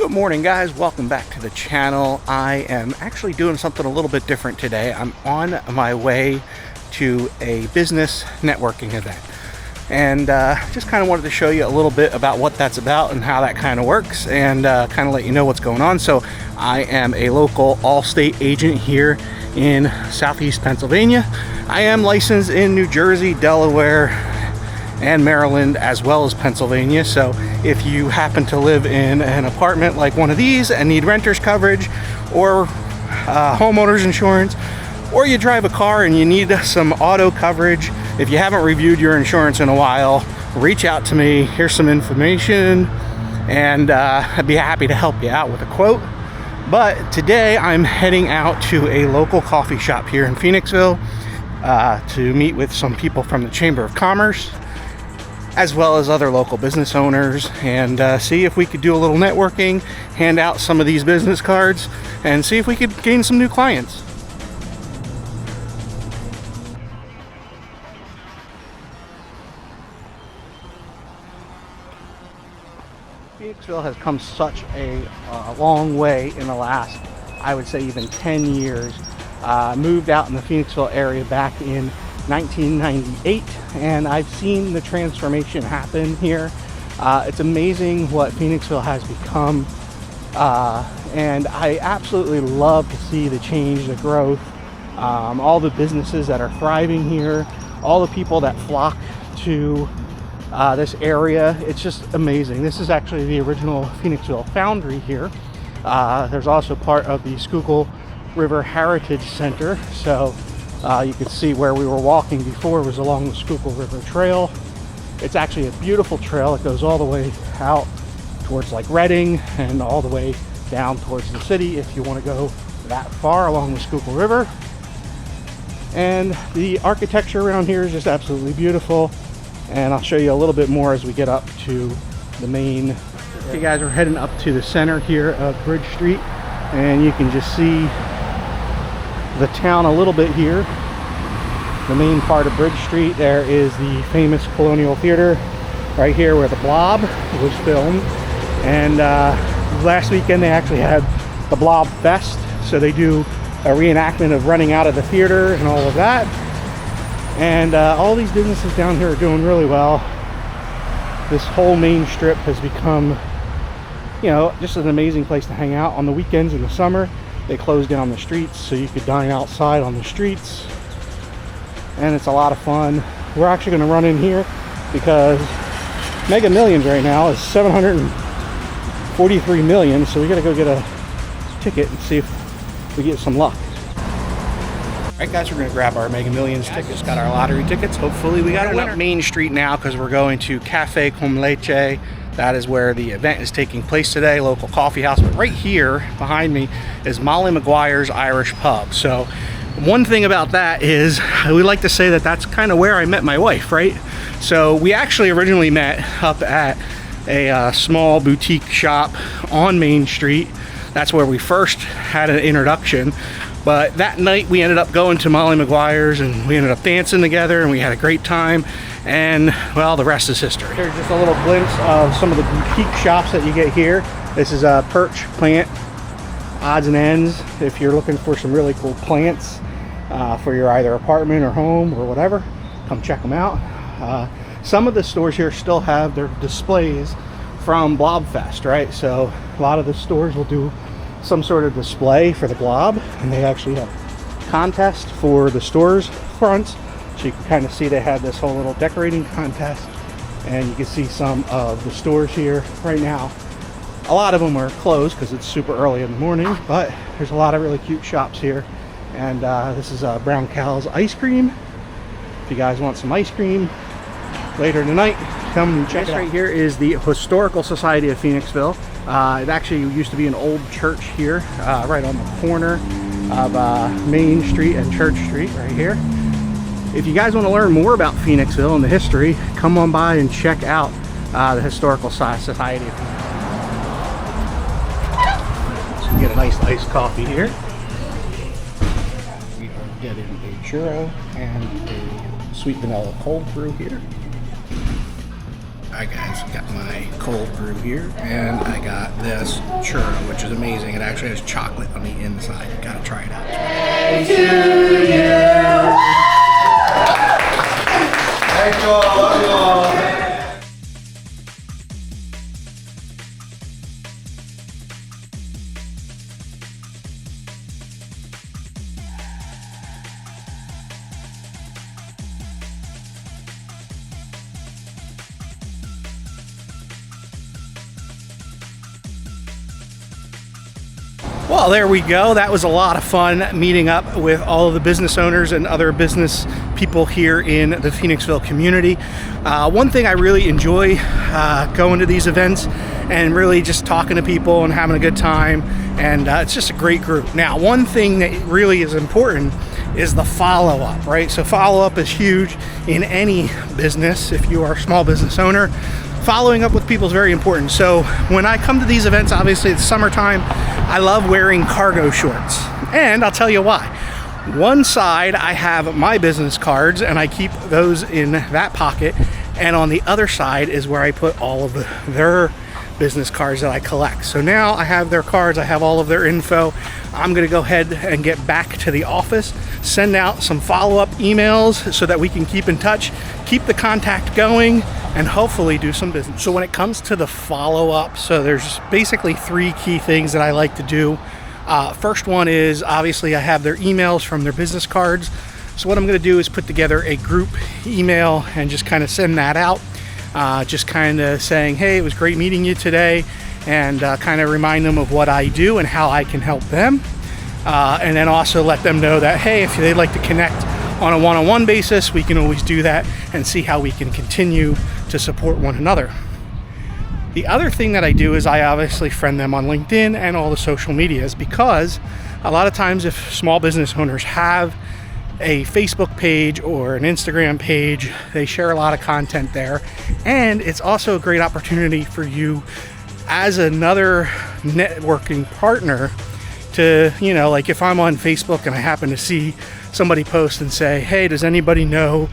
Good morning, guys. Welcome back to the channel. I am actually doing something a little bit different today. I'm on my way to a business networking event, and just kind of wanted to show you a little bit about what that's about and how that kind of works, and kind of let you know what's going on. So I am a local Allstate agent here in Southeast Pennsylvania. I am licensed in New Jersey, Delaware, and Maryland, as well as Pennsylvania. So if you happen to live in an apartment like one of these and need renter's coverage or homeowner's insurance, or you drive a car and you need some auto coverage, if you haven't reviewed your insurance in a while, reach out to me. Here's some information, and I'd be happy to help you out with a quote. But today I'm heading out to a local coffee shop here in Phoenixville to meet with some people from the Chamber of Commerce, as well as other local business owners, and see if we could do a little networking, hand out some of these business cards, and see if we could gain some new clients. Phoenixville has come such a long way in the last, I would say, even 10 years. Moved out in the Phoenixville area back in 1998, and I've seen the transformation happen here. It's amazing what Phoenixville has become, and I absolutely love to see the change, the growth, all the businesses that are thriving here, all the people that flock to this area. It's just amazing. This is actually the original Phoenixville Foundry here. There's also part of the Schuylkill River Heritage Center, so you can see where we were walking before was along the Schuylkill River Trail. It's actually a beautiful trail. It goes all the way out towards like Reading and all the way down towards the city if you want to go that far along the Schuylkill River. And the architecture around here is just absolutely beautiful, and I'll show you a little bit more as we get up to the main. Okay guys, we're heading up to the center here of Bridge Street, and you can just see the town a little bit here. The main part of Bridge Street, there is the famous Colonial Theater right here where The Blob was filmed, and last weekend they actually had the Blob Fest, so they do a reenactment of running out of the theater and all of that. And all these businesses down here are doing really well. This whole main strip has become, you know, just an amazing place to hang out. On the weekends in the summer, they close down the streets so you could dine outside on the streets, and it's a lot of fun. We're actually going to run in here because Mega Millions right now is 743 million, so we got to go get a ticket and see if we get some luck. Alright guys, we're going to grab our Mega Millions tickets, got our lottery tickets. Hopefully we got a winner. Main Street now because we're going to Cafe con Leite. That is where the event is taking place today, local coffee house. But right here behind me is Molly McGuire's Irish Pub. So one thing about that is we like to say that that's kind of where I met my wife, right? So we actually originally met up at a small boutique shop on Main Street. That's where we first had an introduction. But that night we ended up going to Molly McGuire's, and we ended up dancing together, and we had a great time. And well, the rest is history. Here's just a little glimpse of some of the boutique shops that you get here. This is a Perch Plant Odds and Ends. If you're looking for some really cool plants for your either apartment or home or whatever, come check them out. Some of the stores here still have their displays from Blobfest, right? So a lot of the stores will do some sort of display for the Blob, and they actually have contests for the stores fronts. So you can kind of see they had this whole little decorating contest, and you can see some of the stores here right now. A lot of them are closed because it's super early in the morning, but there's a lot of really cute shops here. And this is Brown Cow's Ice Cream. If you guys want some ice cream later tonight, come check it out. Right here is the Historical Society of Phoenixville. It actually used to be an old church here, right on the corner of Main Street and Church Street right here. If you guys want to learn more about Phoenixville and the history, come on by and check out the Historical Society of Phoenixville. So you get a nice iced coffee here. We are getting a churro and a sweet vanilla cold brew here. Alright guys, got my cold brew here, and I got this churro, which is amazing. It actually has chocolate on the inside. Gotta try it out. Hey to you. Thank you all, love you all. Well, there we go. That was a lot of fun meeting up with all of the business owners and other business people here in the Phoenixville community. One thing I really enjoy going to these events and really just talking to people and having a good time, and it's just a great group. Now, one thing that really is important is the follow-up, right? So follow-up is huge in any business. If you are a small business owner, following up with people is very important. So when I come to these events, obviously it's summertime, I love wearing cargo shorts. And I'll tell you why. One side I have my business cards and I keep those in that pocket, and on the other side is where I put all of their business cards that I collect. So now I have their cards, I have all of their info. I'm gonna go ahead and get back to the office, send out some follow-up emails so that we can keep in touch, keep the contact going, and hopefully do some business. So when it comes to the follow-up, so there's basically 3 key things that I like to do. First one is, obviously I have their emails from their business cards. So what I'm gonna do is put together a group email and just kind of send that out. Just kind of saying, hey, it was great meeting you today, and kind of remind them of what I do and how I can help them. And then also let them know that, hey, if they'd like to connect on a one-on-one basis, we can always do that and see how we can continue to support one another. The other thing that I do is I obviously friend them on LinkedIn and all the social medias, because a lot of times if small business owners have a Facebook page or an Instagram page, they share a lot of content there, and it's also a great opportunity for you as another networking partner to, you know, like if I'm on Facebook and I happen to see somebody post and say, hey, does anybody know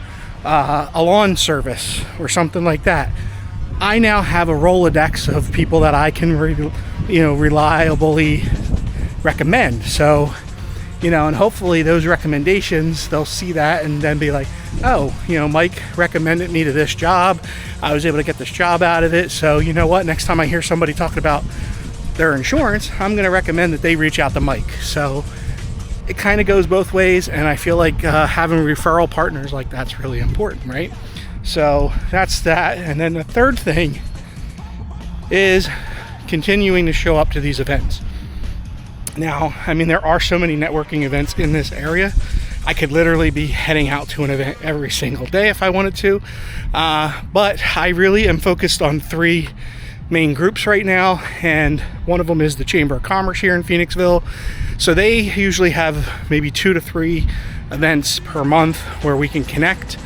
a lawn service or something like that, I now have a Rolodex of people that I can reliably recommend. So, you know, and hopefully those recommendations, they'll see that and then be like, oh, you know, Mike recommended me to this job. I was able to get this job out of it. So you know what, next time I hear somebody talking about their insurance, I'm going to recommend that they reach out to Mike. So it kind of goes both ways, and I feel like having referral partners like that's really important, right? So that's that. And then the third thing is continuing to show up to these events. Now, I mean, there are so many networking events in this area. I could literally be heading out to an event every single day if I wanted to. But I really am focused on 3 main groups right now, and one of them is the Chamber of Commerce here in Phoenixville. So they usually have maybe 2 to 3 events per month where we can connect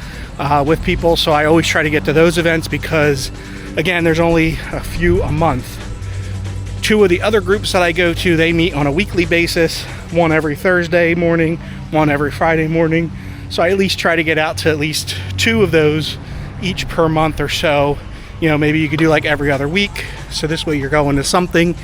with people. So I always try to get to those events because, again, there's only a few a month. 2 of the other groups that I go to, they meet on a weekly basis, one every Thursday morning, one every Friday morning. So I at least try to get out to at least 2 of those each per month or so. You know, maybe you could do like every other week. So this way you're going to something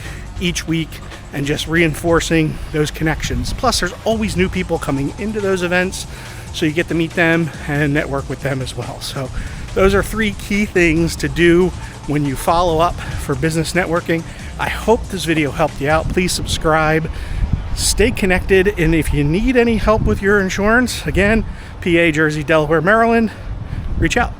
each week and just reinforcing those connections. Plus there's always new people coming into those events, so you get to meet them and network with them as well. So those are 3 key things to do when you follow up for business networking. I hope this video helped you out. Please subscribe, stay connected, and if you need any help with your insurance, again, PA, Jersey, Delaware, Maryland, reach out.